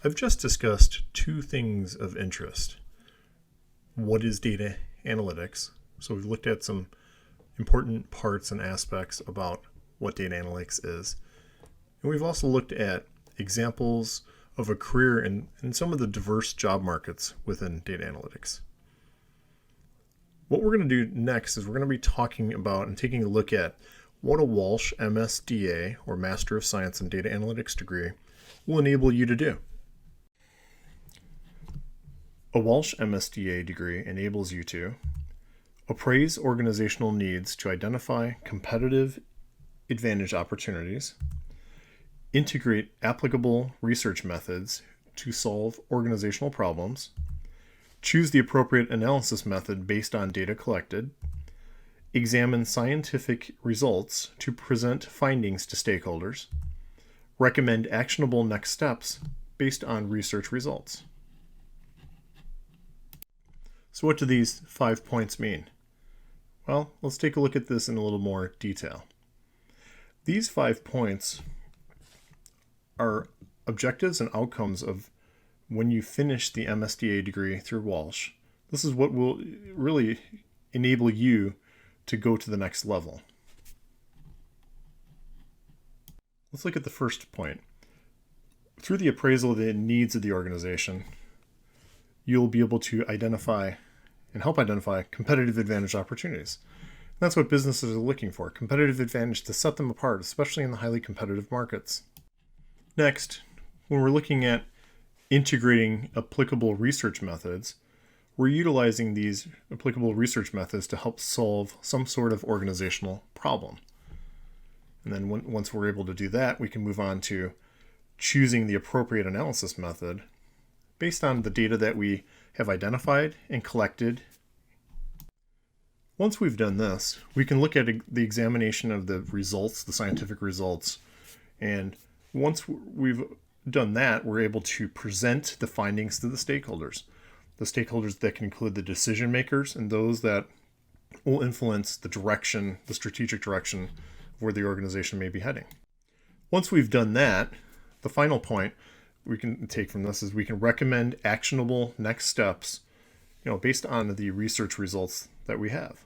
I've just discussed two things of interest. What is data analytics? So we've looked at some important parts and aspects about what data analytics is. And we've also looked at examples of a career in some of the diverse job markets within data analytics. What we're going to do next is we're going to be talking about and taking a look at what a Walsh MSDA, or Master of Science in Data Analytics degree, will enable you to do. A Walsh MSDA degree enables you to appraise organizational needs to identify competitive advantage opportunities, integrate applicable research methods to solve organizational problems, choose the appropriate analysis method based on data collected, examine scientific results to present findings to stakeholders, recommend actionable next steps based on research results. So what do these 5 points mean? Well, let's take a look at this in a little more detail. These 5 points are objectives and outcomes of when you finish the MSDA degree through Walsh. This is what will really enable you to go to the next level. Let's look at the first point. Through the appraisal of the needs of the organization, you'll be able to identify and help identify competitive advantage opportunities. And that's what businesses are looking for, competitive advantage to set them apart, especially in the highly competitive markets. Next, when we're looking at integrating applicable research methods, we're utilizing these applicable research methods to help solve some sort of organizational problem. And then once we're able to do that, we can move on to choosing the appropriate analysis method based on the data that we have identified and collected. Once we've done this, we can look at the examination of the results, the scientific results, and once we've done that, we're able to present the findings to the stakeholders. The stakeholders that can include the decision makers and those that will influence the direction, the strategic direction of where the organization may be heading. Once we've done that, the final point we can take from this is we can recommend actionable next steps, based on the research results that we have.